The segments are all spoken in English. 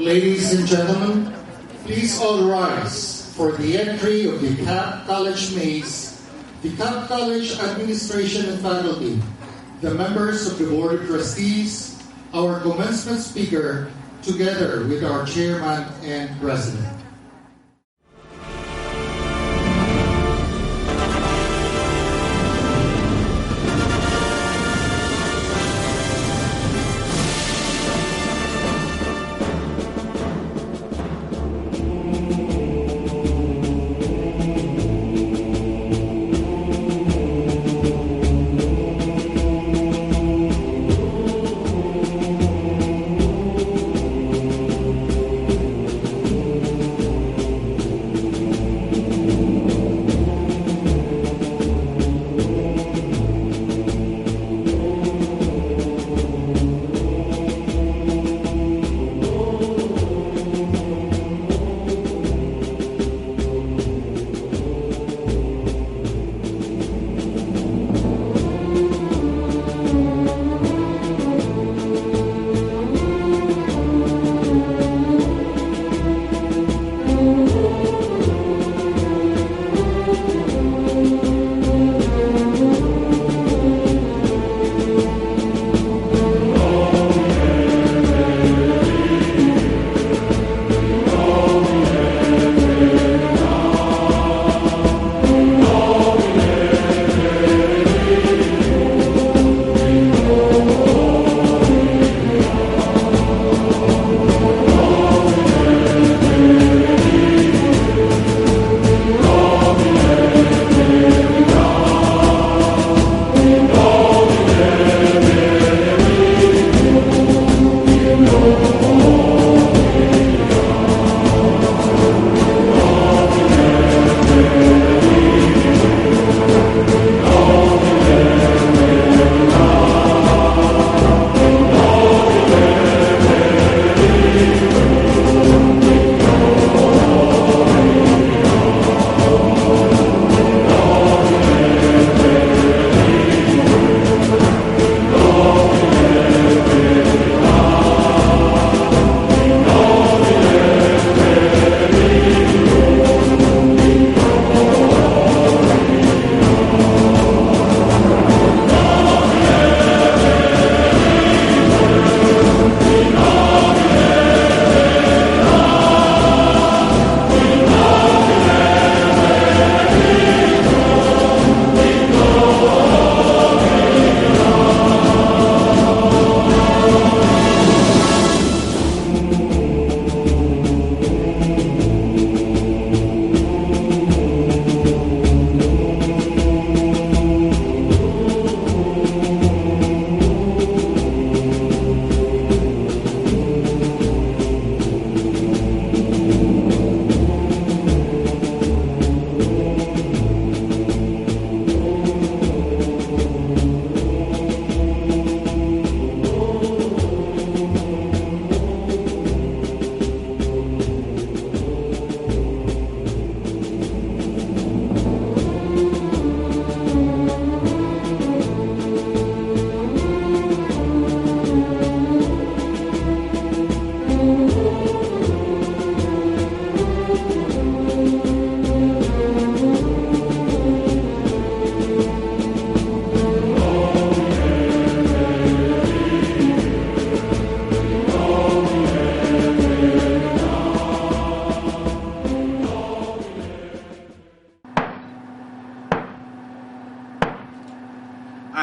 Ladies and gentlemen, please all rise for the entry of the Capp College Maze, the Capp College Administration and Faculty, the members of the Board of Trustees, our commencement speaker, together with our Chairman and President.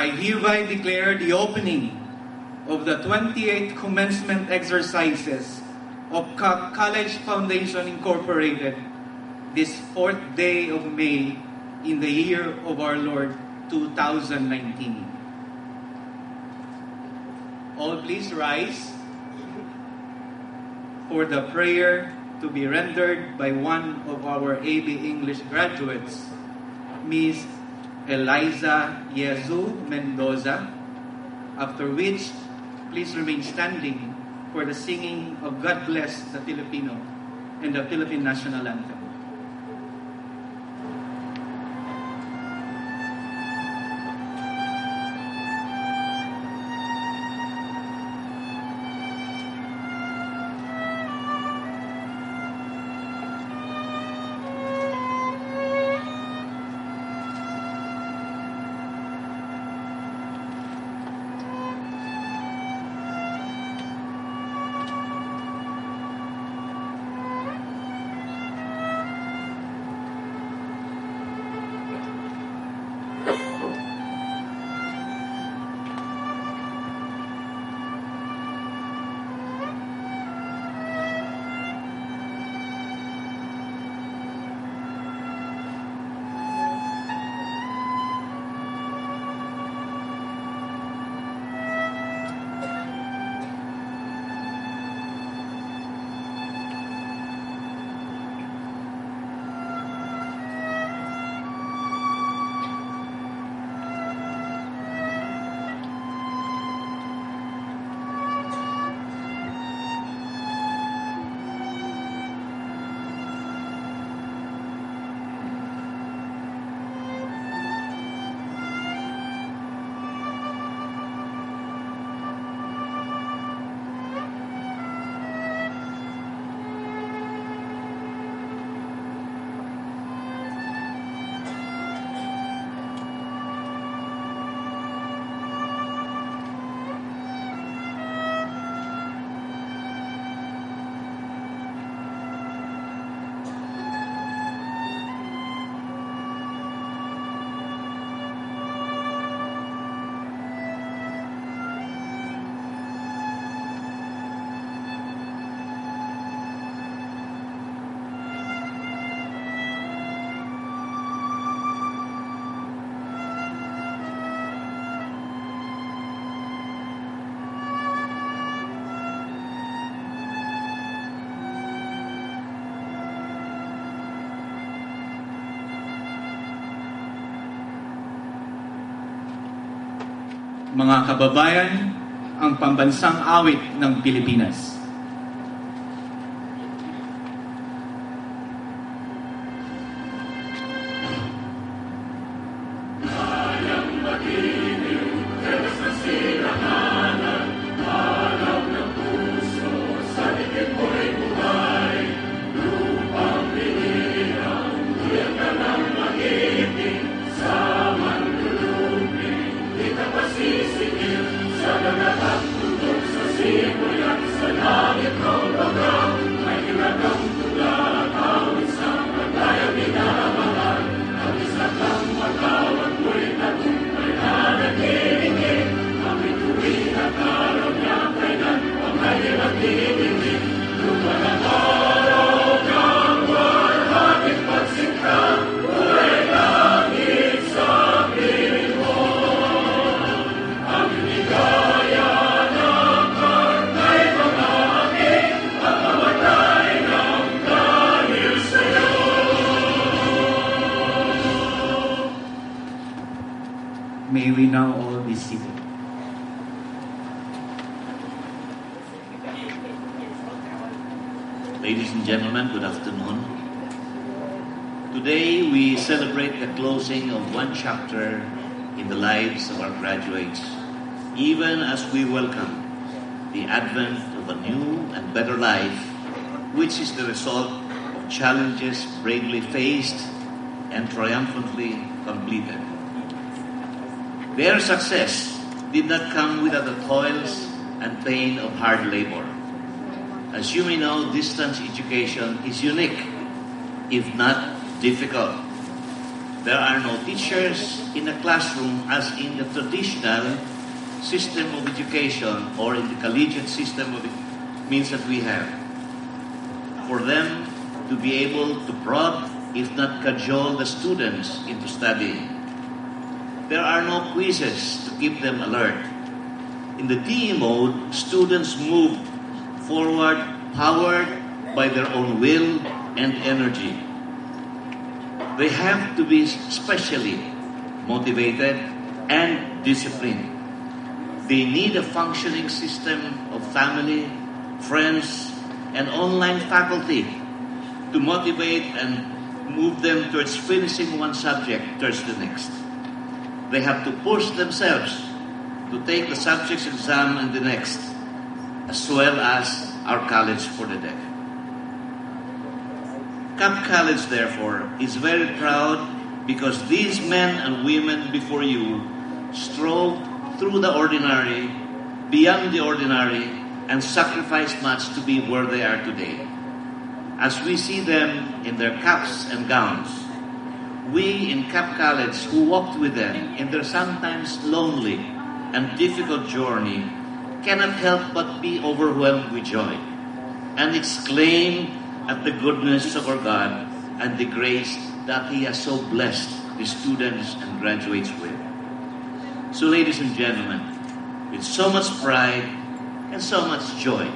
I hereby declare the opening of the 28th commencement exercises of College Foundation Incorporated this 4th day of May in the year of our Lord 2019. All please rise for the prayer to be rendered by one of our AB English graduates, Ms. Eliza Yezu Mendoza, after which please remain standing for the singing of God Bless the Filipino and the Philippine National Anthem. Mga kababayan, ang pambansang awit ng Pilipinas. May we now all be seated. Ladies and gentlemen, good afternoon. Today we celebrate the closing of one chapter in the lives of our graduates, even as we welcome the advent of a new and better life, which is the result of challenges bravely faced and triumphantly completed. Their success did not come without the toils and pain of hard labor. As you may know, distance education is unique, if not difficult. There are no teachers in a classroom as in the traditional system of education or in the collegiate system of means that we have. For them to be able to prod, if not cajole the students into studying. There are no quizzes to keep them alert. In the DE mode, students move forward powered by their own will and energy. They have to be specially motivated and disciplined. They need a functioning system of family, friends, and online faculty to motivate and move them towards finishing one subject towards the next. They have to push themselves to take the subject's exam and the next, as well as our college for the deaf. Cap College, therefore, is very proud because these men and women before you strove through the ordinary, beyond the ordinary, and sacrificed much to be where they are today. As we see them in their caps and gowns, we in Cap College who walked with them in their sometimes lonely and difficult journey cannot help but be overwhelmed with joy and exclaim at the goodness of our God and the grace that He has so blessed the students and graduates with. So, ladies and gentlemen, with so much pride and so much joy,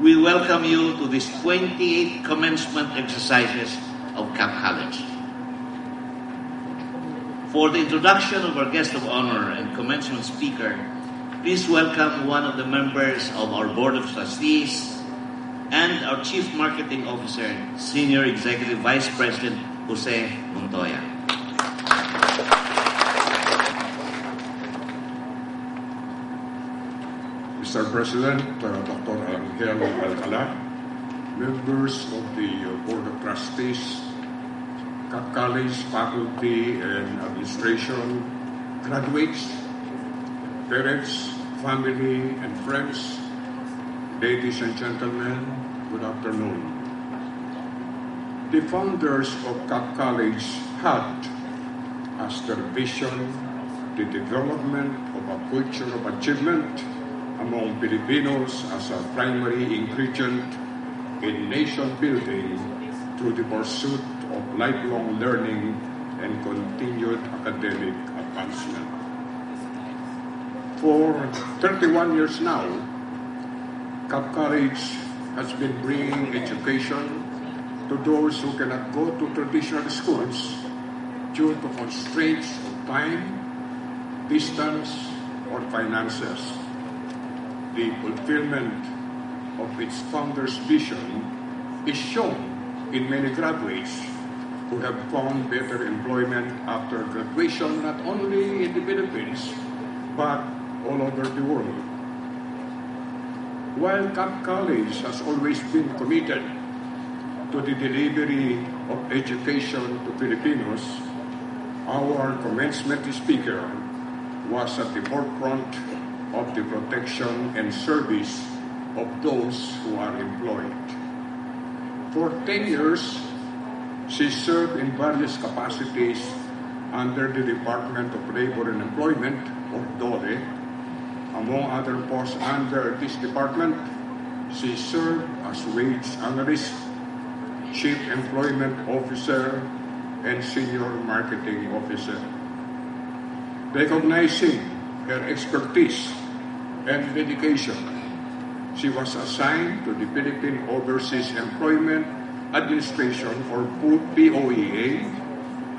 we welcome you to this 28th commencement exercises of Cap College. For the introduction of our guest of honor and commencement speaker, please welcome one of the members of our Board of Trustees and our Chief Marketing Officer, Senior Executive Vice President Jose Montoya. Mr. President, Dr. Angel Alcala, members of the Board of Trustees, Cap College faculty and administration, graduates, parents, family, and friends, ladies and gentlemen, good afternoon. The founders of Cap College had as their vision the development of a culture of achievement among Filipinos as a primary ingredient in nation building through the pursuit of lifelong learning and continued academic advancement. For 31 years now, Cap College has been bringing education to those who cannot go to traditional schools due to constraints of time, distance, or finances. The fulfillment of its founder's vision is shown in many graduates who have found better employment after graduation, not only in the Philippines, but all over the world. While Cap College has always been committed to the delivery of education to Filipinos, our commencement speaker was at the forefront of the protection and service of those who are employed. For 10 years, she served in various capacities under the Department of Labor and Employment, or DOLE. Among other posts under this department, she served as wage analyst, chief employment officer, and senior marketing officer. Recognizing her expertise and dedication, she was assigned to the Philippine Overseas Employment Administration, or POEA,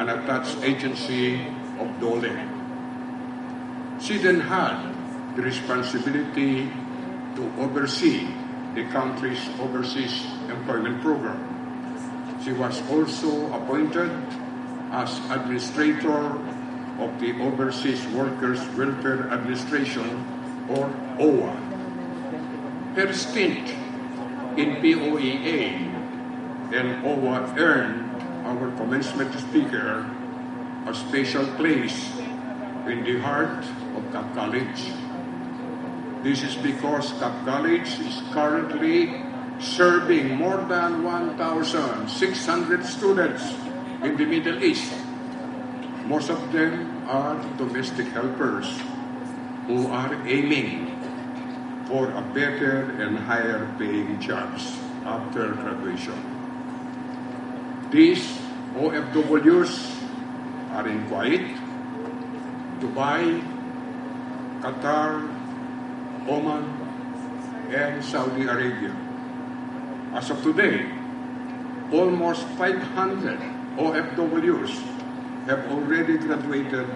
an attached agency of DOLE. She then had the responsibility to oversee the country's overseas employment program. She was also appointed as administrator of the Overseas Workers Welfare Administration, or OWA. Her stint in POEA and OWA earned our commencement speaker a special place in the heart of Cap College. This is because Cap College is currently serving more than 1,600 students in the Middle East. Most of them are domestic helpers who are aiming for a better and higher paying jobs after graduation. These OFWs are in Kuwait, Dubai, Qatar, Oman, and Saudi Arabia. As of today, almost 500 OFWs have already graduated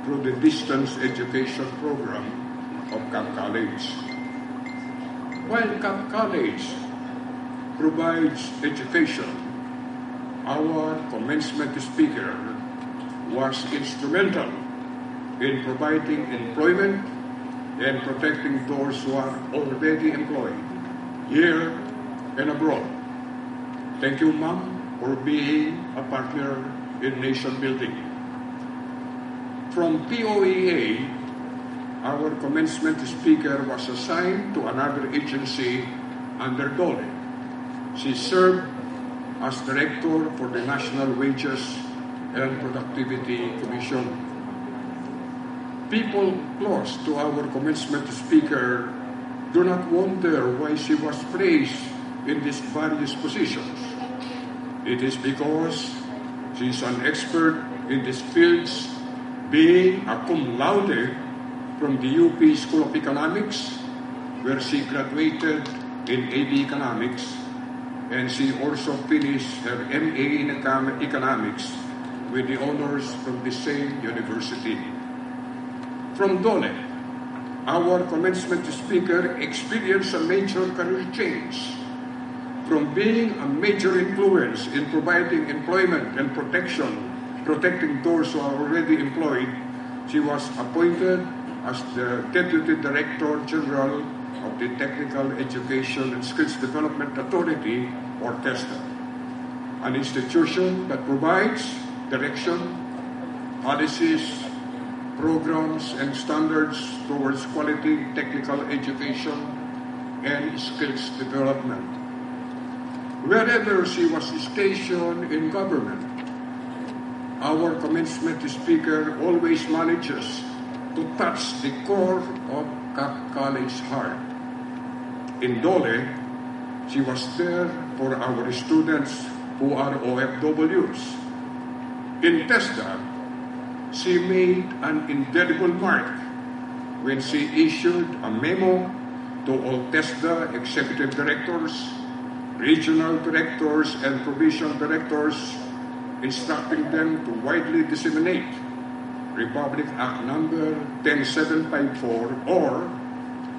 through the distance education program of Cap College. While Cap College provides education, our commencement speaker was instrumental in providing employment and protecting those who are already employed, here and abroad. Thank you, Ma'am, for being a partner in nation building. From POEA, our commencement speaker was assigned to another agency under DOLE. She served as director for the National Wages and Productivity Commission. People close to our commencement speaker do not wonder why she was placed in these various positions. It is because she is an expert in these fields, being a cum laude from the UP School of Economics, where she graduated in AB Economics, and she also finished her MA in Economics with the honors from the same university. From DOLE, our commencement speaker experienced a major career change. From being a major influence in providing employment and protecting those who are already employed, she was appointed as the Deputy Director General of the Technical Education and Skills Development Authority, or TESDA, an institution that provides direction, policies, programs, and standards towards quality technical education and skills development. Wherever she was stationed in government, our commencement speaker always manages to touch the core of Cap College's heart. In DOLE, she was there for our students who are OFWs. In TESDA, she made an indelible mark when she issued a memo to all TESDA executive directors, regional directors, and provincial directors, instructing them to widely disseminate Republic Act Number 10754, or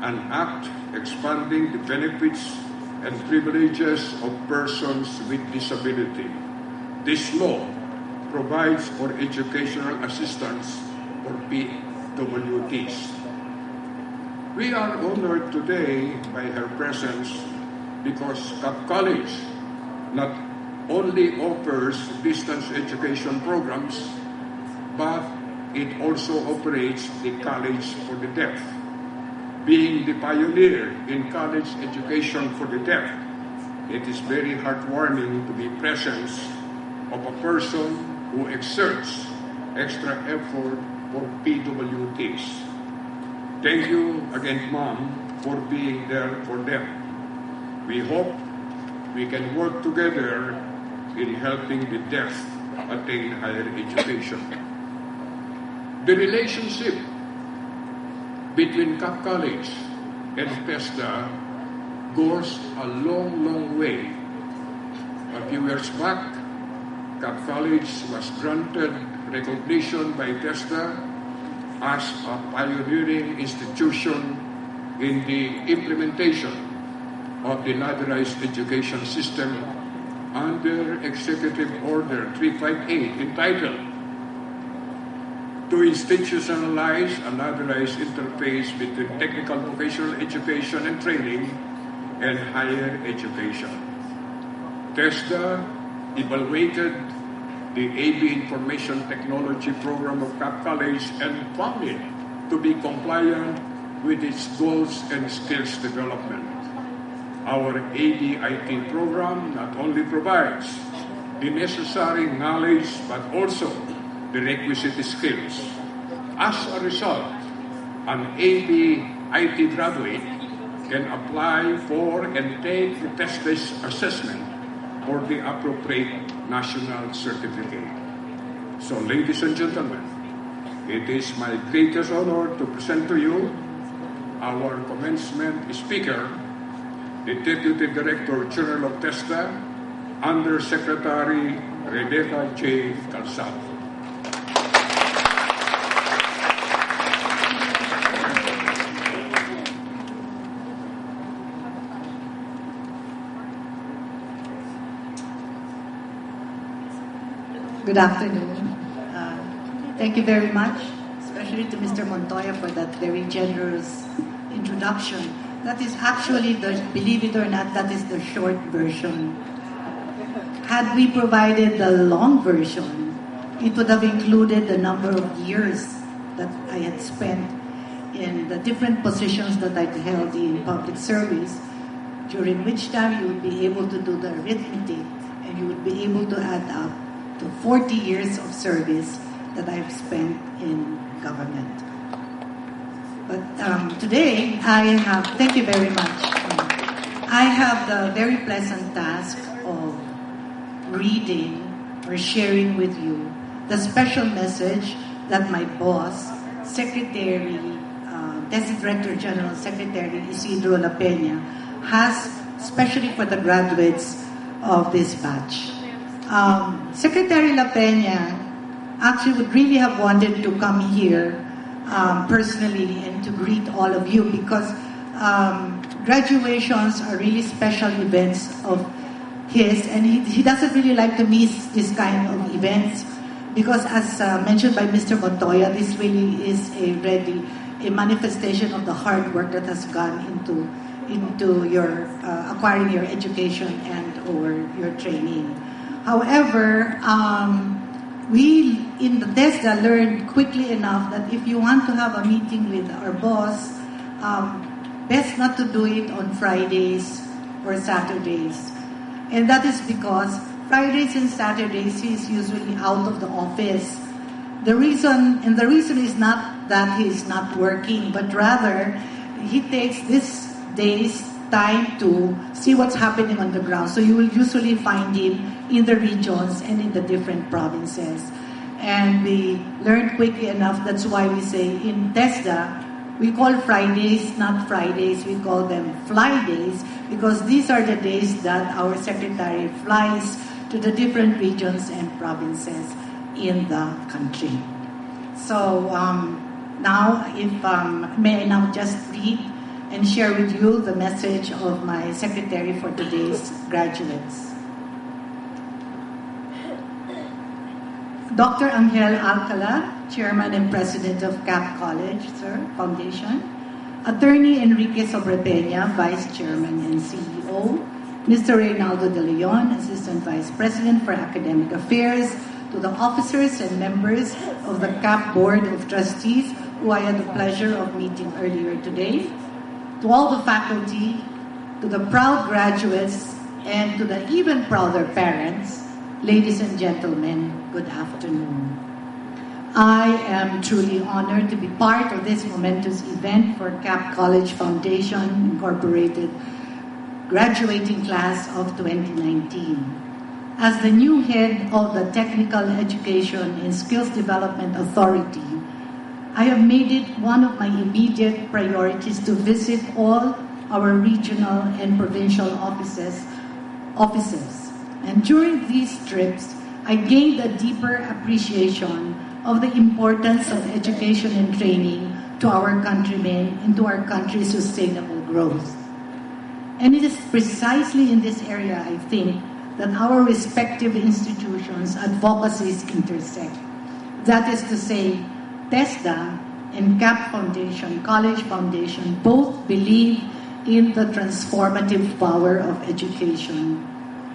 an act expanding the benefits and privileges of persons with disability. This law provides for educational assistance for PWDs. We are honored today by her presence because Cap College not only offers distance education programs, but it also operates the College for the Deaf. Being the pioneer in college education for the deaf, it is very heartwarming to be present of a person who exerts extra effort for PWDs. Thank you again, Mom, for being there for them. We hope we can work together in helping the deaf attain higher education. The relationship between Cap College and TESDA goes a long, long way. A few years back, Cap College was granted recognition by TESDA as a pioneering institution in the implementation of the ladderized education system under Executive Order 358 entitled to institutionalize a ladderized interface between technical vocational education and training and higher education. TESDA evaluated the AB Information Technology Program of Cap College and found it to be compliant with its goals and skills development. Our ABIT program not only provides the necessary knowledge but also the requisite skills. As a result, an ABIT graduate can apply for and take the test-based assessment for the appropriate national certificate. So, ladies and gentlemen, it is my greatest honor to present to you our commencement speaker, the Deputy Director General of TESDA, Undersecretary Rebecca J. Calzado. Good afternoon. Thank you very much, especially to Mr. Montoya for that very generous introduction. That is actually, believe it or not, that is the short version. Had we provided the long version, it would have included the number of years that I had spent in the different positions that I'd held in public service, during which time you would be able to do the arithmetic and you would be able to add up to 40 years of service that I've spent in government. But today, thank you very much. I have the very pleasant task of reading or sharing with you the special message that my boss, Secretary, Deputy Director General Secretary Isidro La Peña, has especially for the graduates of this batch. Secretary La Peña actually would really have wanted to come here personally and to greet all of you because graduations are really special events of his, and he doesn't really like to miss this kind of events because, as mentioned by Mr. Montoya, this really is a manifestation of the hard work that has gone into your acquiring your education and or your training. However, we in the TESDA learned quickly enough that if you want to have a meeting with our boss, best not to do it on Fridays or Saturdays. And that is because Fridays and Saturdays he is usually out of the office. The reason is not that he is not working, but rather he takes this day's time to see what's happening on the ground. So you will usually find him in the regions and in the different provinces. And we learned quickly enough, that's why we say in TESDA, we call Fridays not Fridays, we call them Fly Days, because these are the days that our secretary flies to the different regions and provinces in the country. So now, if may I now just read and share with you the message of my secretary for today's graduates. Dr. Angel Alcala, Chairman and President of CAP College, sir, Foundation. Attorney Enrique Sobrepeña, Vice Chairman and CEO. Mr. Reynaldo De Leon, Assistant Vice President for Academic Affairs. To the officers and members of the CAP Board of Trustees, who I had the pleasure of meeting earlier today. To all the faculty, to the proud graduates, and to the even prouder parents, ladies and gentlemen, good afternoon. I am truly honored to be part of this momentous event for CAP College Foundation Incorporated graduating class of 2019. As the new head of the Technical Education and Skills Development Authority, I have made it one of my immediate priorities to visit all our regional and provincial offices. And during these trips, I gained a deeper appreciation of the importance of education and training to our countrymen and to our country's sustainable growth. And it is precisely in this area, I think, that our respective institutions' advocacies intersect. That is to say, TESDA and CAP Foundation, College Foundation, both believe in the transformative power of education.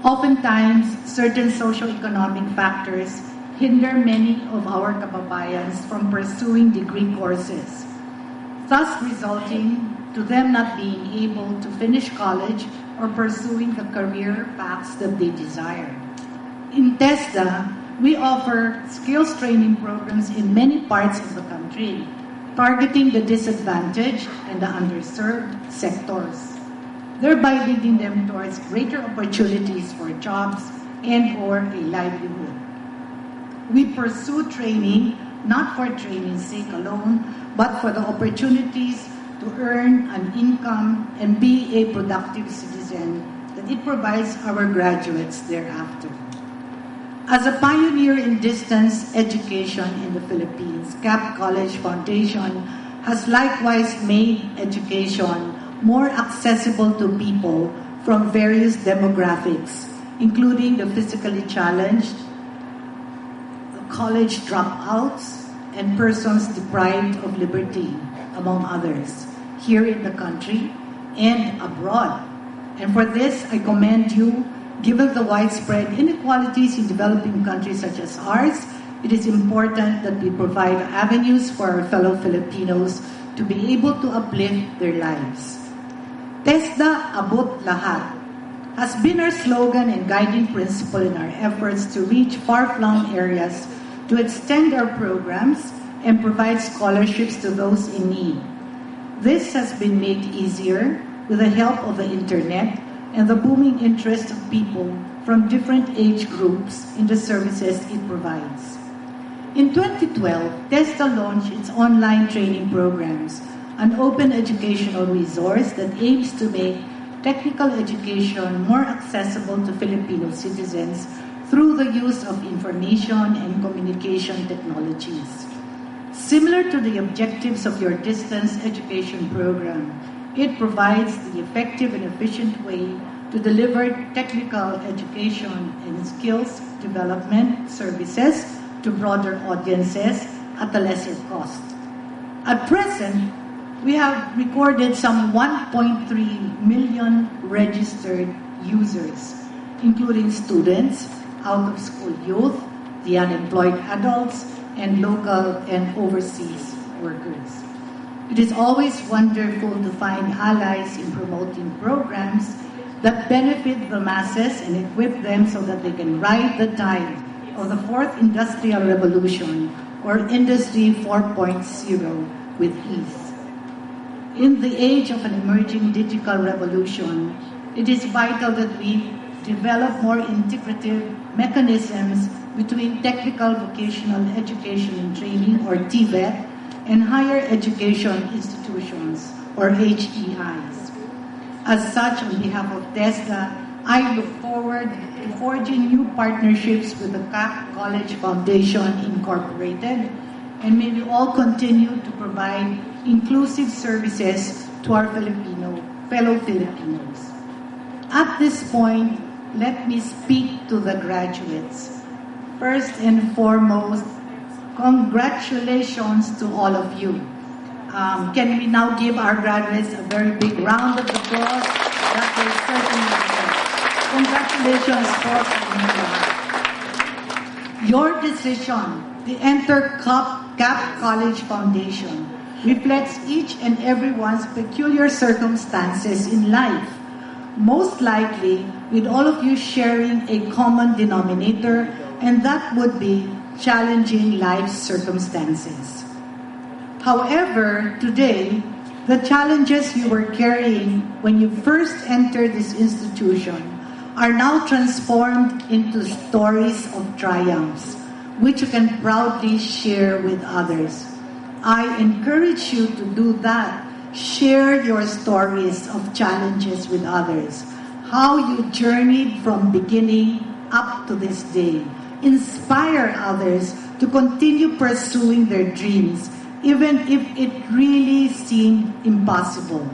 Oftentimes, certain socioeconomic factors hinder many of our kababayans from pursuing degree courses, thus resulting to them not being able to finish college or pursuing the career paths that they desire. In TESDA, we offer skills training programs in many parts of the country, targeting the disadvantaged and the underserved sectors, thereby leading them towards greater opportunities for jobs and or a livelihood. We pursue training not for training's sake alone, but for the opportunities to earn an income and be a productive citizen that it provides our graduates thereafter. As a pioneer in distance education in the Philippines, CAP College Foundation has likewise made education more accessible to people from various demographics, including the physically challenged, the college dropouts, and persons deprived of liberty, among others, here in the country and abroad. And for this, I commend you. Given the widespread inequalities in developing countries such as ours, it is important that we provide avenues for our fellow Filipinos to be able to uplift their lives. TESDA Abot Lahat has been our slogan and guiding principle in our efforts to reach far-flung areas, to extend our programs, and provide scholarships to those in need. This has been made easier with the help of the internet and the booming interest of people from different age groups in the services it provides. In 2012, TESDA launched its online training programs, an open educational resource that aims to make technical education more accessible to Filipino citizens through the use of information and communication technologies. Similar to the objectives of your distance education program, it provides the effective and efficient way to deliver technical education and skills development services to broader audiences at a lesser cost. At present, we have recorded some 1.3 million registered users, including students, out-of-school youth, the unemployed adults, and local and overseas workers. It is always wonderful to find allies in promoting programs that benefit the masses and equip them so that they can ride the tide of the Fourth Industrial Revolution, or Industry 4.0, with ease. In the age of an emerging digital revolution, it is vital that we develop more integrative mechanisms between technical vocational education and training, or TVET, and higher education institutions, or HEIs. As such, on behalf of TESDA, I look forward to forging new partnerships with the CAP College Foundation Incorporated and may we all continue to provide inclusive services to our fellow Filipinos. At this point, let me speak to the graduates. First and foremost, congratulations to all of you. Can we now give our graduates a very big round of applause? That will certainly help. Congratulations for your decision to enter CAP College Foundation reflects each and everyone's peculiar circumstances in life. Most likely, with all of you sharing a common denominator, and that would be challenging life circumstances. However, today, the challenges you were carrying when you first entered this institution are now transformed into stories of triumphs, which you can proudly share with others. I encourage you to do that. Share your stories of challenges with others, how you journeyed from beginning up to this day. Inspire others to continue pursuing their dreams, even if it really seemed impossible.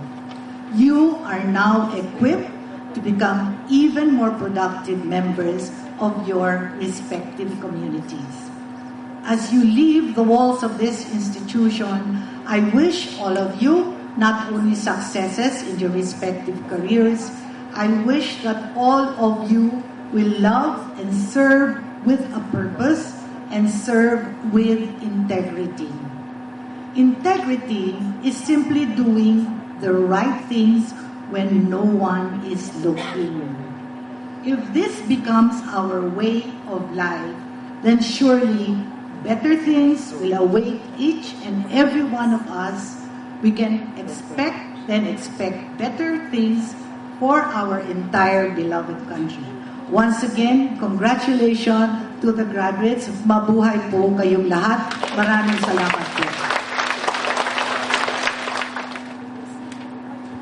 You are now equipped to become even more productive members of your respective communities. As you leave the walls of this institution, I wish all of you not only successes in your respective careers, I wish that all of you will love and serve with a purpose and serve with integrity. Integrity is simply doing the right things when no one is looking. If this becomes our way of life, then surely better things will await each and every one of us. We can expect better things for our entire beloved country. Once again, congratulations to the graduates. Mabuhay po kayong lahat. Maraming salamat po.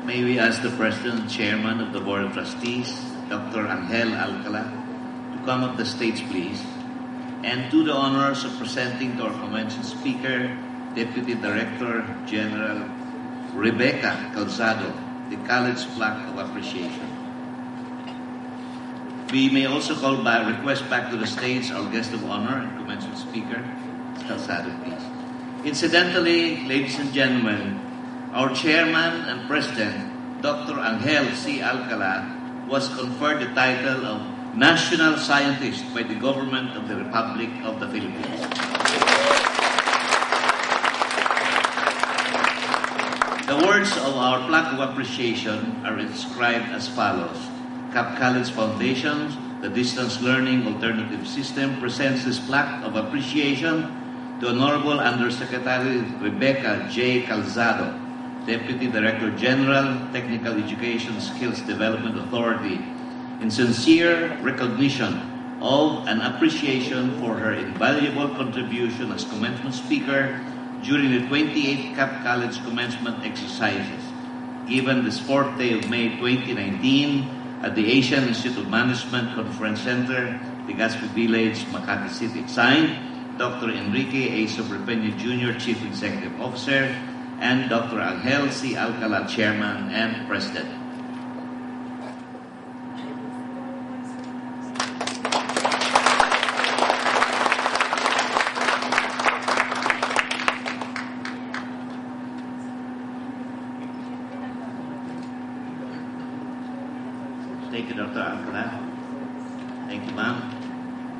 May we ask the President and Chairman of the Board of Trustees, Dr. Angel Alcala, to come up the stage, please, and do the honors of presenting to our convention speaker, Deputy Director General Rebecca Calzado, the College Plaque of Appreciation. We may also request back to the stage our guest of honor and convention speaker, Calzado, please. Incidentally, ladies and gentlemen, our chairman and president, Dr. Angel C. Alcala, was conferred the title of National Scientist by the Government of the Republic of the Philippines. The words of our plaque of appreciation are inscribed as follows. CAP College Foundation, the Distance Learning Alternative System, presents this plaque of appreciation to Honorable Undersecretary Rebecca J. Calzado, Deputy Director General, Technical Education Skills Development Authority, in sincere recognition of and appreciation for her invaluable contribution as commencement speaker during the 28th CAP College commencement exercises, given this 4th day of May 2019 at the Asian Institute of Management Conference Center, Legazpi Village, Makati City. Signed, Dr. Enrique A. Sobrepeña Jr., Chief Executive Officer, and Dr. Angel C. Alcala, Chairman and President. Thank you, Dr. Alcala. Thank you, ma'am.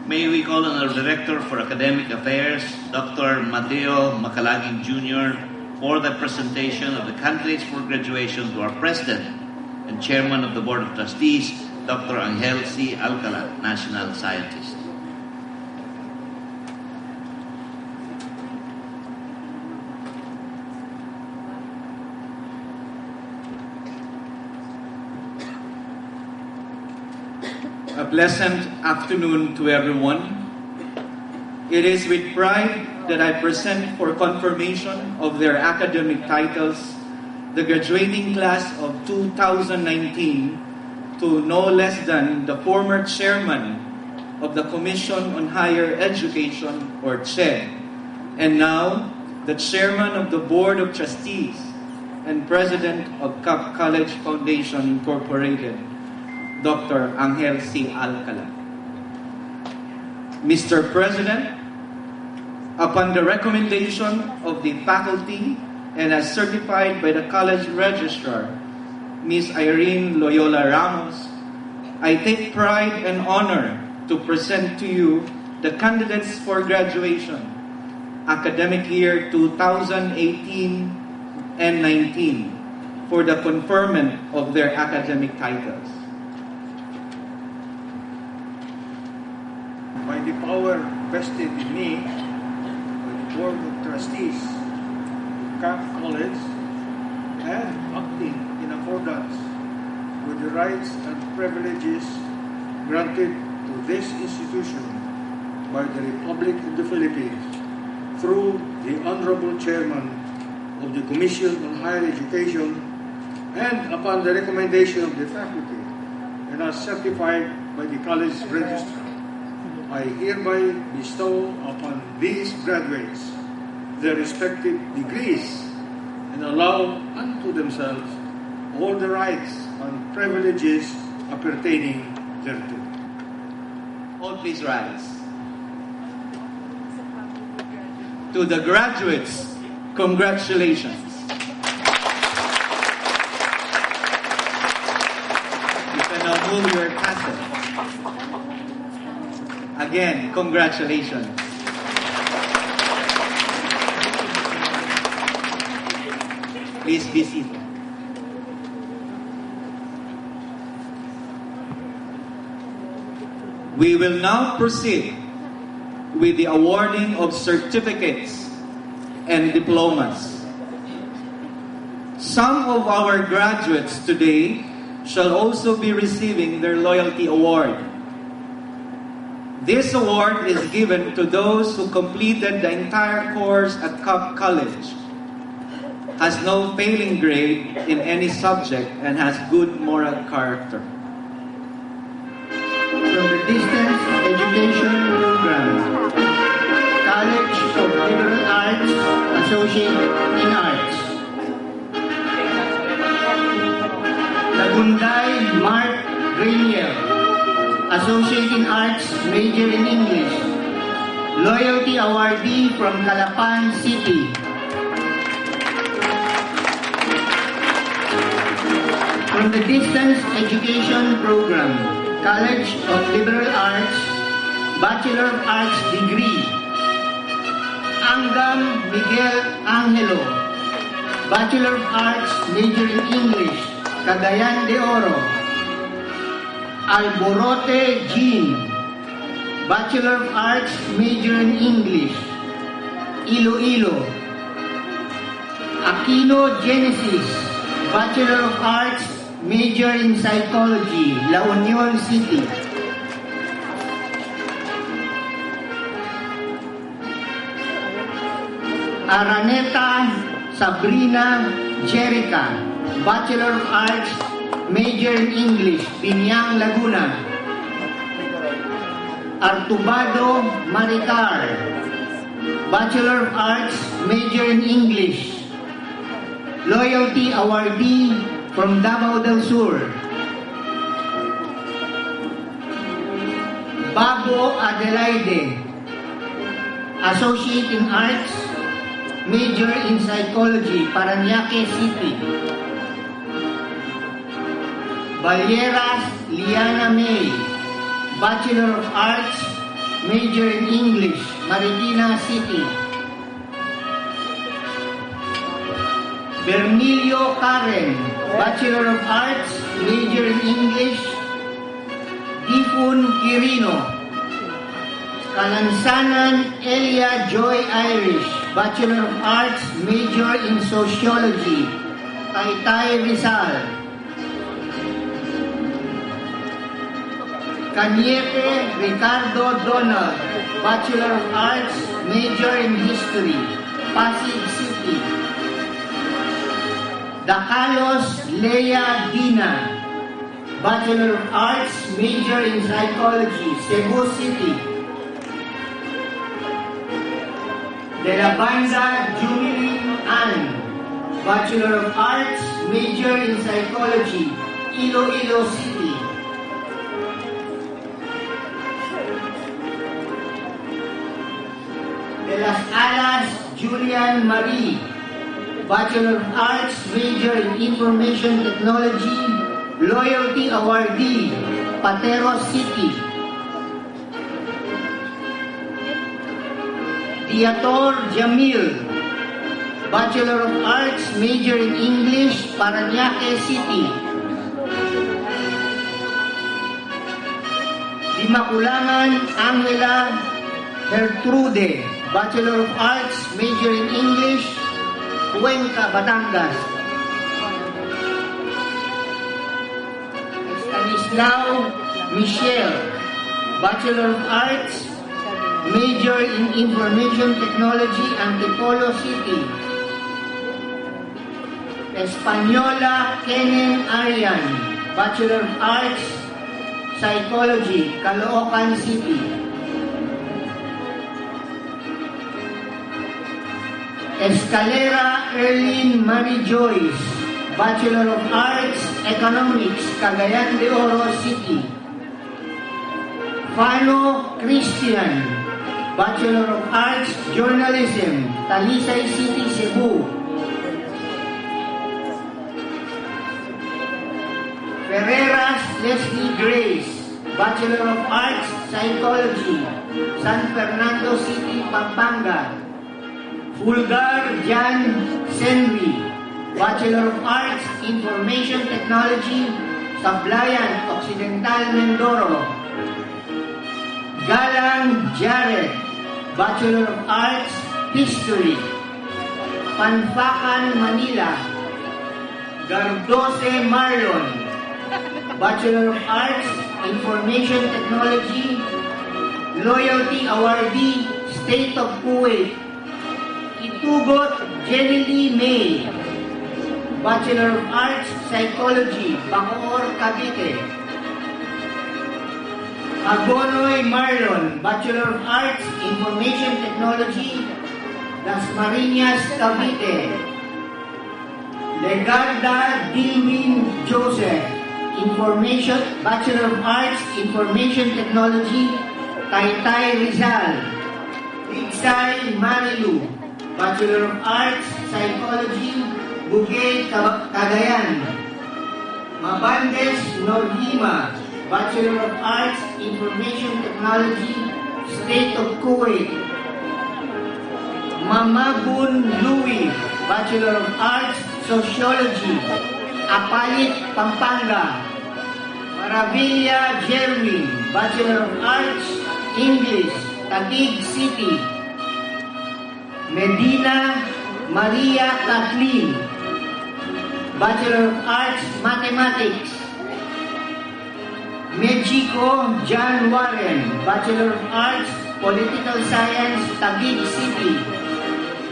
May we call on our Director for Academic Affairs, Dr. Mateo Macalagin Jr., for the presentation of the candidates for graduation to our President and Chairman of the Board of Trustees, Dr. Angel C. Alcala, National Scientist. A pleasant afternoon to everyone. It is with pride that I present for confirmation of their academic titles the graduating class of 2019 to no less than the former chairman of the Commission on Higher Education, or CHED, And now, the Chairman of the Board of Trustees and President of Cap College Foundation Incorporated, Dr. Angel C. Alcala. Mr. President, upon the recommendation of the faculty and as certified by the College Registrar, Ms. Irene Loyola Ramos, I take pride and honor to present to you the candidates for graduation, academic year 2018 and 19, for the conferment of their academic titles. By the power vested in me by the Board of Trustees of Cap College, and acting in accordance with the rights and privileges granted to this institution by the Republic of the Philippines through the Honorable Chairman of the Commission on Higher Education, and upon the recommendation of the faculty and as certified by the College Registrar, I hereby bestow upon these graduates their respective degrees and allow unto themselves all the rights and privileges appertaining thereto. All please rise. To the graduates, congratulations. You can now move your castle. Again, congratulations. Please be seated. We will now proceed with the awarding of certificates and diplomas. Some of our graduates today shall also be receiving their Loyalty Award. This award is given to those who completed the entire course at Cap College, has no failing grade in any subject, and has good moral character. From the Distance Education Program, College of Liberal Arts, Associate in Arts. Lagunday Mark Rainier, Associate in Arts, major in English. Loyalty awardee from Calapan City. From the Distance Education Program, College of Liberal Arts, Bachelor of Arts degree. Angam Miguel Angelo, Bachelor of Arts, major in English, Cagayan de Oro. Alborote Jean, Bachelor of Arts, major in English, Iloilo. Aquino Genesis, Bachelor of Arts, major in Psychology, La Union City. Araneta Sabrina Jerica, Bachelor of Arts, major in English, Binyang, Laguna. Artubado Maricar, Bachelor of Arts, major in English. Loyalty awardee from Davao del Sur. Babo Adelaide, Associate in Arts, major in Psychology, Parañaque City. Valieras Liana May, Bachelor of Arts, major in English, Marikina City. Bernilio Karen, Bachelor of Arts, major in English, Difun Quirino. Kalansanan Elia Joy Irish, Bachelor of Arts, major in Sociology, Taytay Rizal. Cañete Ricardo Donald, Bachelor of Arts, major in History, Pasig City. Dacalos Lea Dina, Bachelor of Arts, major in Psychology, Cebu City. De La Banda Julie Ann, Bachelor of Arts, major in Psychology, Iloilo City. De Las Alas Julian Marie, Bachelor of Arts, major in Information Technology, Loyalty Awardee, Pateros City. Diator Jamil, Bachelor of Arts, major in English, Parañaque City. Dimakulangan Angela Gertrude, Bachelor of Arts, major in English, Cuenca, Batangas. Stanislao Michelle, Bachelor of Arts, major in Information Technology, Antipolo City. Española Kenen Arian, Bachelor of Arts, Psychology, Caloocan City. Escalera Erlyn Marie Joyce, Bachelor of Arts, Economics, Cagayan de Oro City. Fano Christian, Bachelor of Arts, Journalism, Talisay City, Cebu. Ferreras Leslie Grace, Bachelor of Arts, Psychology, San Fernando City, Pampanga. Fulgar Jan Senri, Bachelor of Arts, Information Technology, Sablayan, Occidental, Mindoro. Galang Jared, Bachelor of Arts, History, Panfakan, Manila. Gardose Marlon, Bachelor of Arts, Information Technology, Loyalty Awardee, State of Kuwait. Itugot Jenny May, Bachelor of Arts, Psychology, Bacoor, Cavite. Agonoy Marlon, Bachelor of Arts, Information Technology, Las Marinas, Cavite. Legarda Dilwin Joseph, Bachelor of Arts, Information Technology, Taytay Rizal. Rigsay Marilu, Bachelor of Arts, Psychology, Bugay, Cagayan. Mabandes Norhima, Bachelor of Arts, Information Technology, State of Kuwait. Mamagun Louis, Bachelor of Arts, Sociology, Apalit, Pampanga. Maravilla Jerwin, Bachelor of Arts, English, Taguig City. Medina Maria Kathleen, Bachelor of Arts, Mathematics. Mexico John Warren, Bachelor of Arts, Political Science, Taguig City.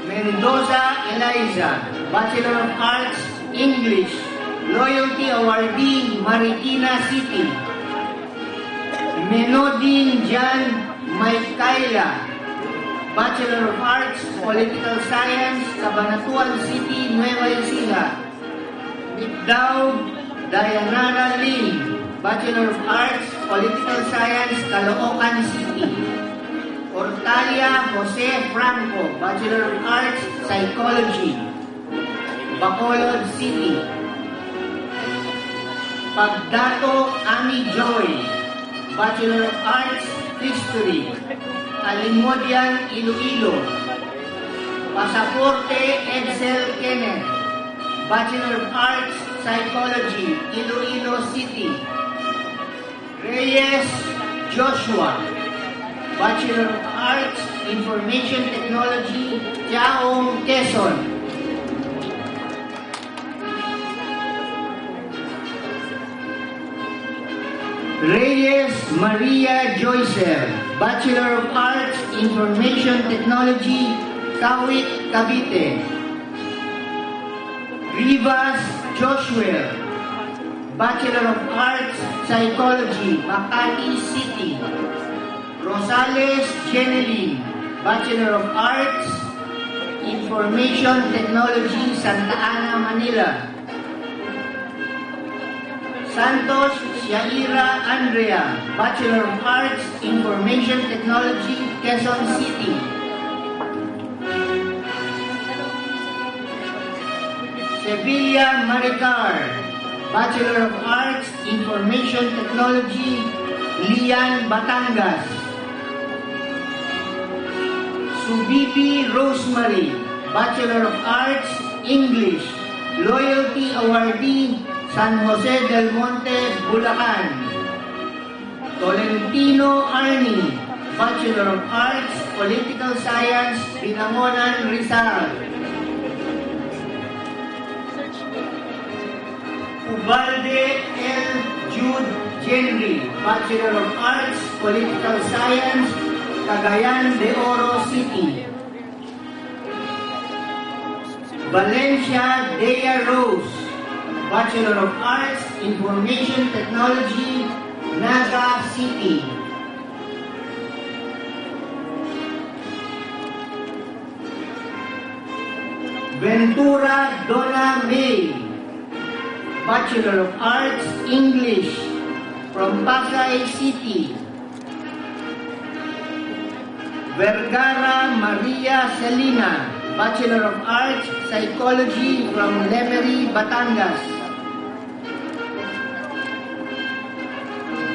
Mendoza Eliza, Bachelor of Arts, English, Loyalty Awardee, Marikina City. Menodin Jan Micaela, Bachelor of Arts, Political Science, Cabanatuan City, Nueva Ecija. Middaw Dayanara Lin, Bachelor of Arts, Political Science, Caloocan City. Ortalia Jose Franco, Bachelor of Arts, Psychology, Bacolod City. Pagdato Ami Joy, Bachelor of Arts, History, Alimodian, Iloilo. Pasaporte Edsel Kenneth, Bachelor of Arts, Psychology, Iloilo City. Reyes Joshua, Bachelor of Arts, Information Technology, Chaong, Quezon. Reyes Maria Joycer, Bachelor of Arts, Information Technology, Kawit, Cavite. Rivas Joshua, Bachelor of Arts, Psychology, Makati City. Rosales Jeneline, Bachelor of Arts, Information Technology, Santa Ana, Manila. Santos Shaira Andrea, Bachelor of Arts, Information Technology, Quezon City. Sevilla Maricar, Bachelor of Arts, Information Technology, Lian, Batangas. Subibi Rosemary, Bachelor of Arts, English, Loyalty Awardee, San Jose del Monte, Bulacan. Tolentino Arnie, Bachelor of Arts, Political Science, Binangonan, Rizal. Ubalde L. Jude Genry, Bachelor of Arts, Political Science, Cagayan de Oro City. Valencia Dea Rose, Bachelor of Arts, Information Technology, Naga City. Ventura Donna May, Bachelor of Arts, English, from Pasay City. Vergara Maria Celina, Bachelor of Arts, Psychology, from Lemery, Batangas.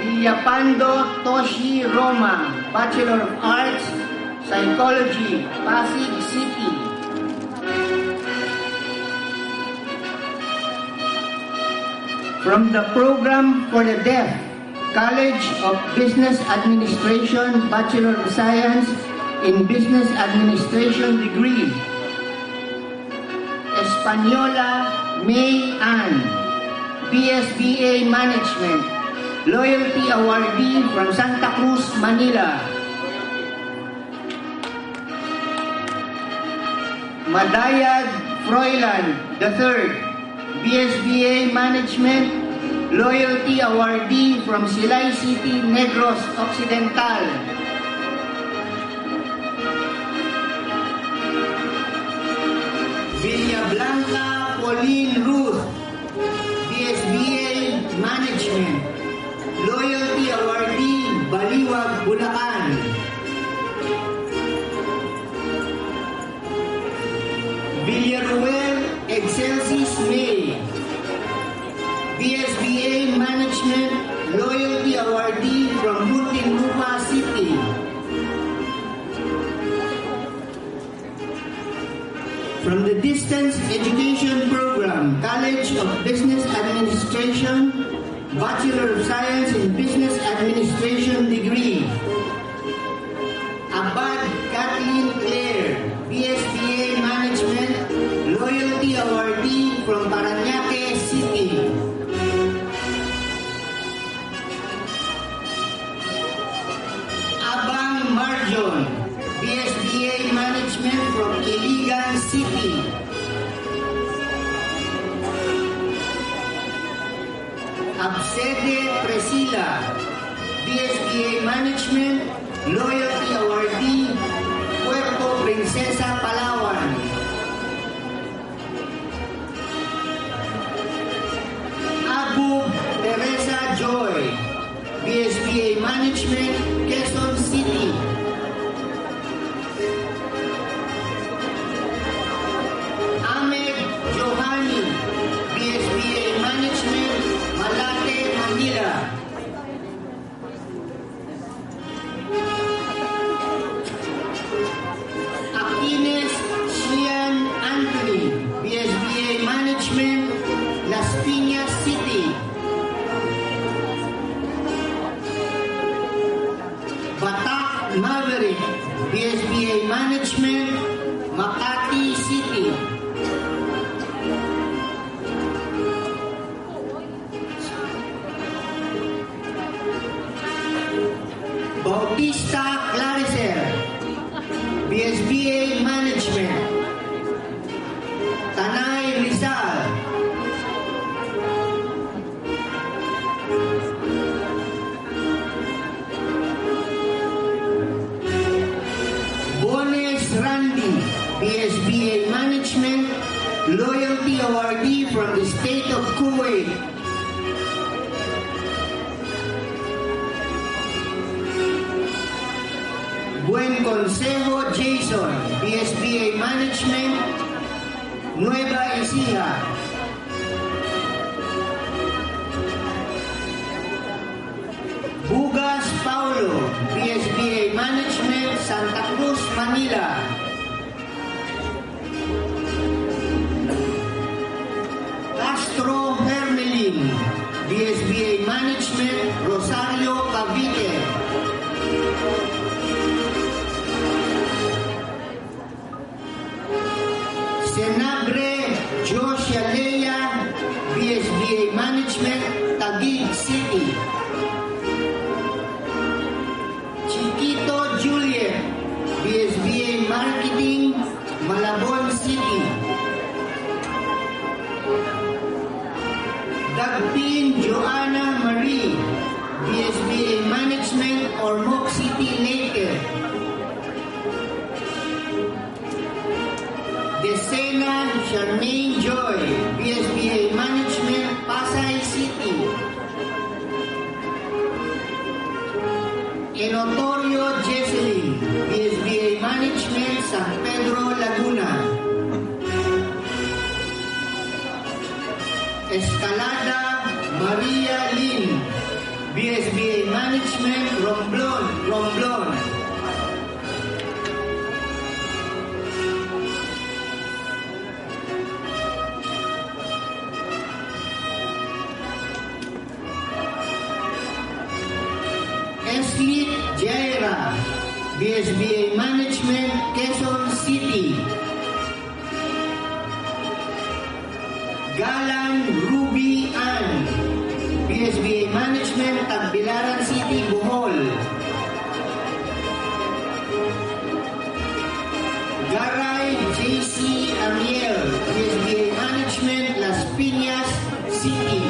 Villapando Toshi Roma, Bachelor of Arts, Psychology, Pasig City. From the Program for the Deaf, College of Business Administration, Bachelor of Science in Business Administration degree. Española May Ann, BSBA Management, Loyalty Awardee from Santa Cruz, Manila. Madayad Froilan III, BSBA Management, Loyalty Awardee from Silay City, Negros Occidental. Villablanca Pauline Ruth, BSBA Management, Loyalty Awardee, Baliwag, Bulacan. Villaruel Excelsis May, BSBA Management, Loyalty Awardee from Muntinlupa City. From the Distance Education Program, College of Business Administration, Bachelor of Science in Business Administration degree. Abad Kathleen Claire, BSBA Management, Loyalty Awardee from Parañaque City. Abang Marjon, BSBA Management from Iligan City. Absede Priscilla, BSBA Management, Loyalty Awardee, Puerto Princesa, Palawan. Abu Teresa Joy, BSBA Management, Quezon City. Ahmed Johani, BSBA Management, Malate, Manila. Aquines Shian Anthony, BSBA Management, Las Piñas City. Batak Maverick, BSBA Management, Makati City. Bautista Claricer, BSBA Management, Tanay Rizal. Bones Randy, BSBA Management Loyalty Awardee from the State of Kuwait. Buen Consejo Jason, BSBA Management, Nueva Ecija. Bugas Paulo, BSBA Management, Santa Cruz, Manila. Castro Hermelin, BSBA Management, Rosario, Cavite. Senabre Joshua Leia, BSBA Management, Taguig City. Chiquito Juliet, BSBA Marketing, Malabon City. Dagpin Joanna Marie, BSBA Management, Ormoc City, Leyte. Desena Charmaine Joy, BSBA Management, Pasay City. Enotorio Jesselyn, BSBA Management, San Pedro, Laguna. Escalada Maria Lin, BSBA Management, Romblon. Eslit Jaira, BSBA Management, Quezon City. Galan Ruby Ann, BSBA Management, Tagbilaran City, Bohol. Garay JC Amiel, BSBA Management, Las Piñas City.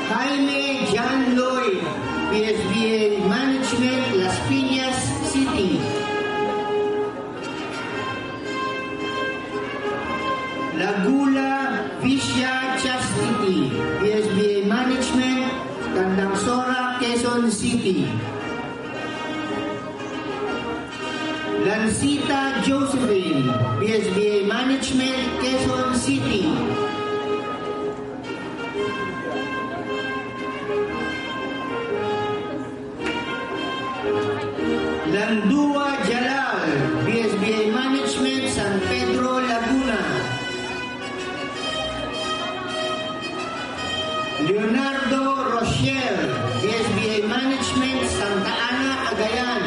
Jaime John Lloyd, BSBA Management, Las Piñas City. Lagula Visha Chastity, BSBA Management, Candangsora, Quezon City. Lancita Josephine, BSBA Management, Quezon City. Landua Jalal, BSBA Management, San Pedro, Laguna. Leonardo Rochelle, BSBA Management, Santa Ana, Cagayan.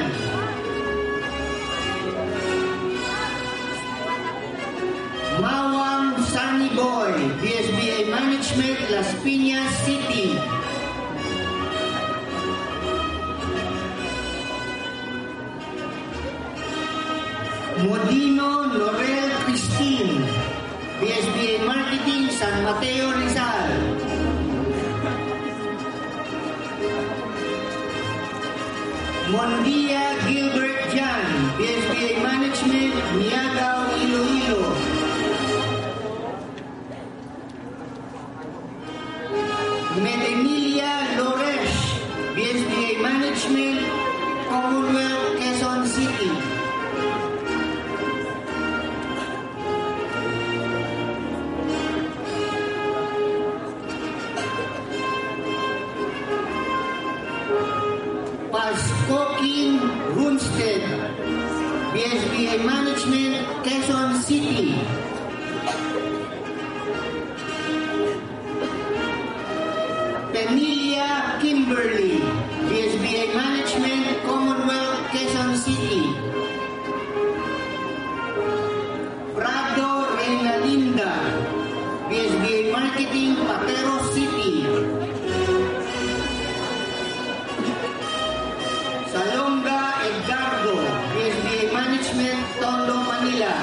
Mawang Sunny Boy, BSBA Management, Las Piñas City. Modino Laurel Christine, BSBA Marketing, San Mateo, Rizal. Mondia Gilbert Jan, BSBA Management, Miagaw, Iloilo. Medemilia Loresh, BSBA Management, Commonwealth, Quezon City. Paskokin Runstead, BSBA Management, Quezon City. Penilia Kimberly, BSBA Management, Commonwealth, Quezon City. Prado Reina Linda, BSBA Marketing, Patero City. Salonga Edgardo, BSBA Management, Tondo, Manila.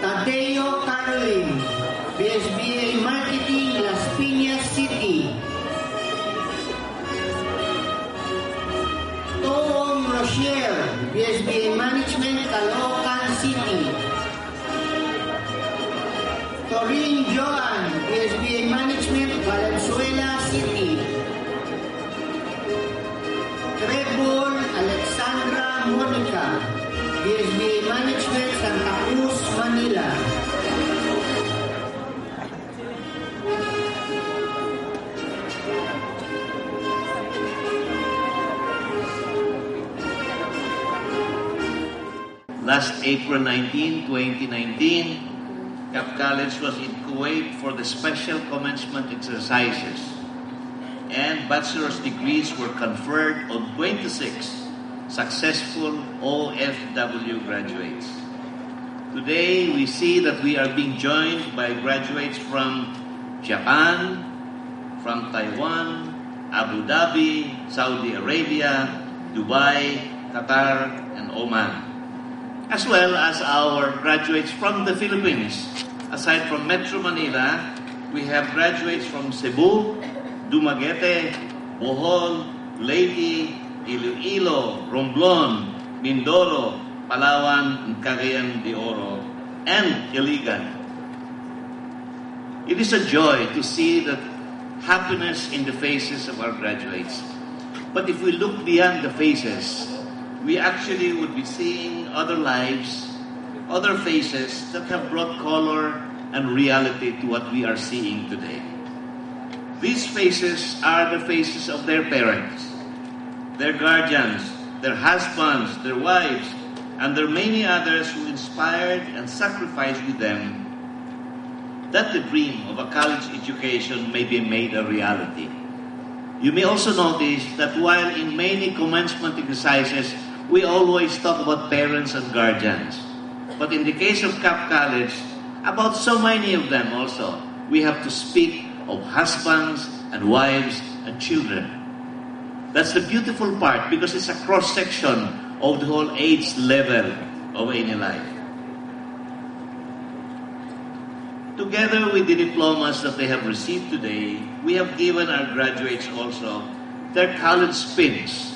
Tadeo Caroline, BSBA Marketing, Las Piñas City. Tom Rocher, BSBA Management, Caloocan City. Torin Joan, BSBA Management, Valenzuela City. Trebol Alexandra Monica, BSBA Management, Santa Cruz, Manila. Last April 19, 2019, Cap College was in Kuwait for the special commencement exercises, and bachelor's degrees were conferred on 26 successful OFW graduates. Today, we see that we are being joined by graduates from Japan, from Taiwan, Abu Dhabi, Saudi Arabia, Dubai, Qatar, and Oman, as well as our graduates from the Philippines. Aside from Metro Manila, we have graduates from Cebu, Dumaguete, Bohol, Leyte, Iloilo, Romblon, Mindoro, Palawan, and Cagayan de Oro, and Iligan. It is a joy to see the happiness in the faces of our graduates. But if we look beyond the faces, we actually would be seeing other lives, other faces that have brought color and reality to what we are seeing today. These faces are the faces of their parents, their guardians, their husbands, their wives, and there are many others who inspired and sacrificed with them that the dream of a college education may be made a reality. You may also notice that while in many commencement exercises, we always talk about parents and guardians. But in the case of Cap College, about so many of them also, we have to speak of husbands and wives and children. That's the beautiful part because it's a cross-section of the whole age level of any life. Together with the diplomas that they have received today, we have given our graduates also their college pins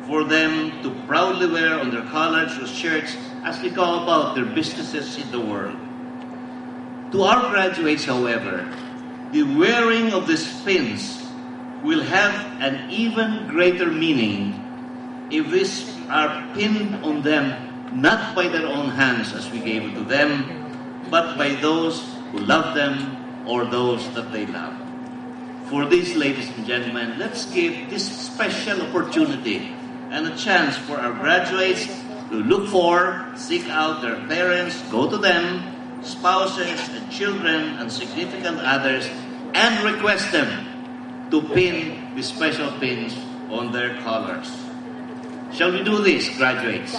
for them to proudly wear on their college shirts as they go about their businesses in the world. To our graduates, however, the wearing of these pins will have an even greater meaning if these are pinned on them not by their own hands as we gave it to them, but by those who love them or those that they love. For this, ladies and gentlemen, let's give this special opportunity and a chance for our graduates to look for, seek out their parents, go to them, spouses and children and significant others, and request them to pin the special pins on their collars. Shall we do this, graduates?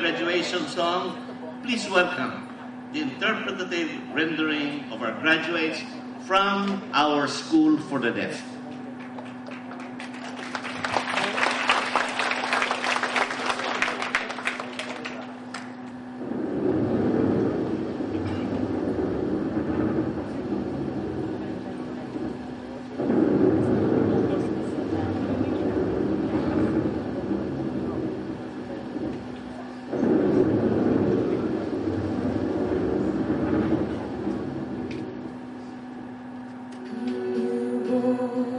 Graduation song, please welcome the interpretative rendering of our graduates from our School for the Deaf. Oh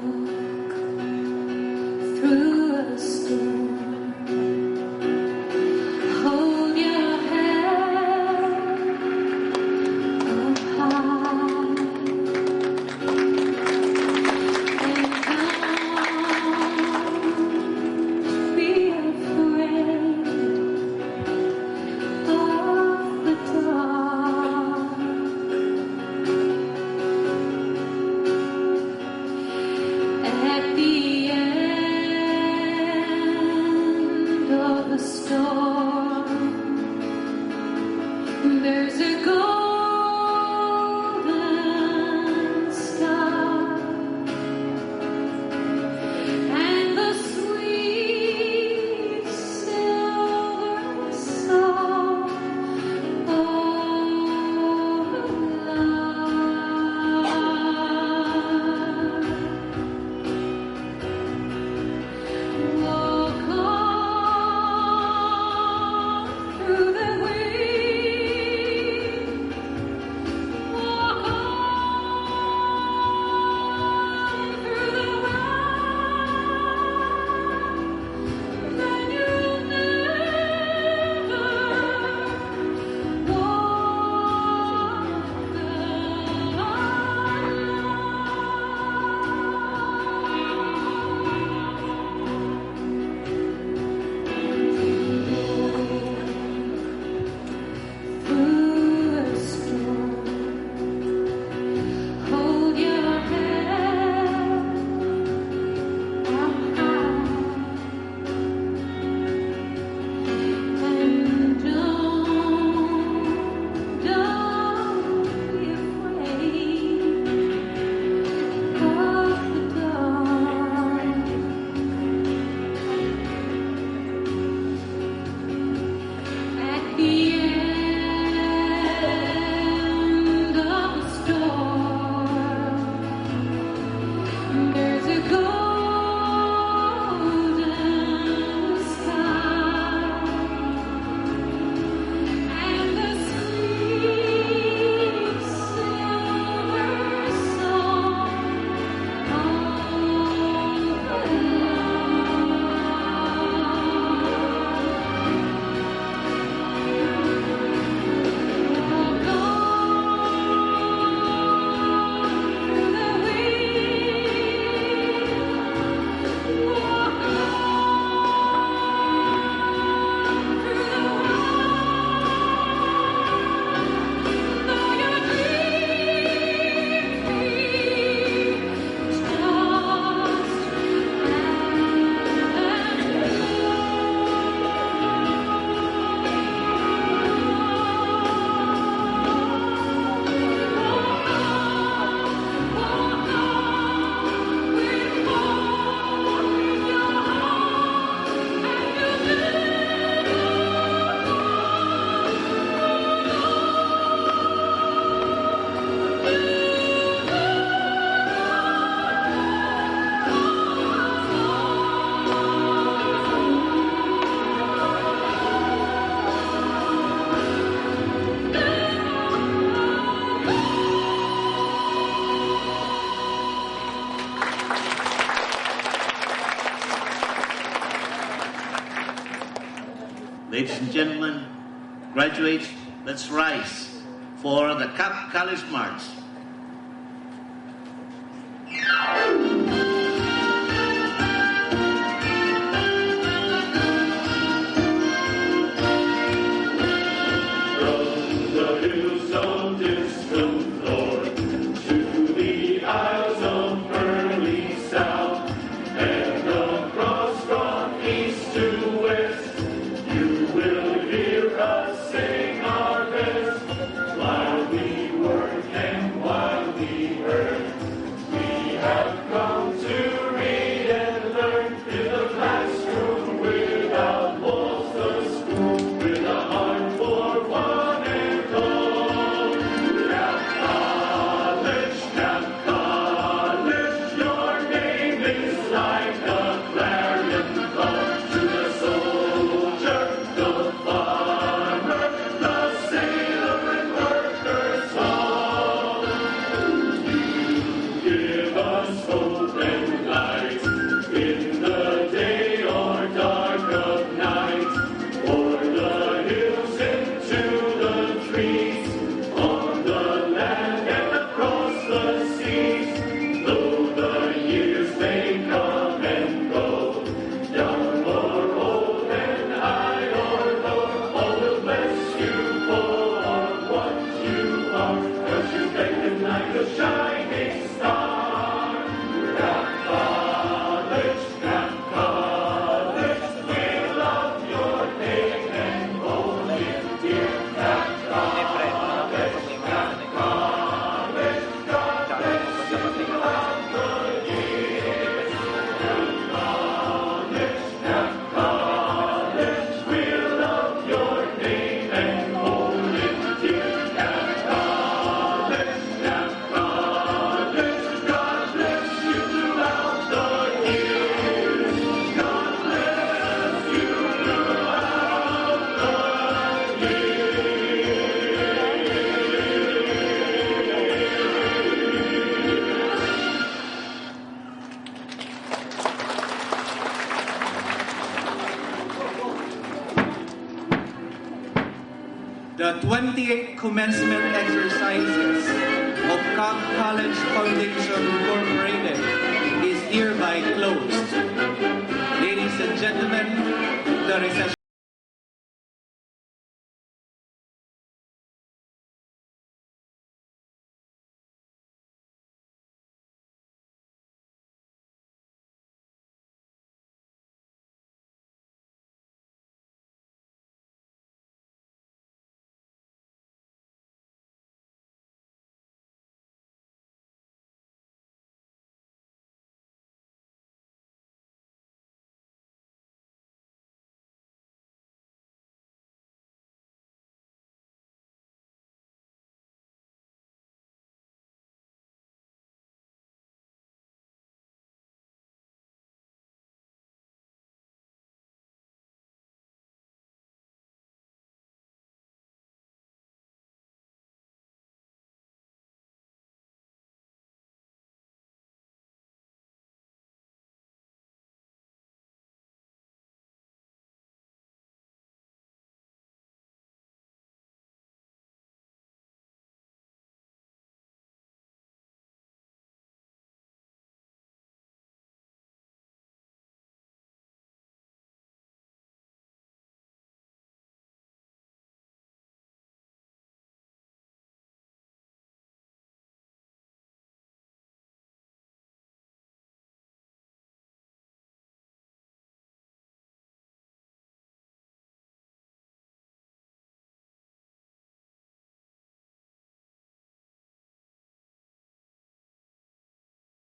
Ladies and gentlemen, graduates, let's rise for the Cap College March. Like a clarion call to the soul. The 28th commencement exercises of Cobb College Foundation Incorporated is hereby closed. Ladies and gentlemen, the recession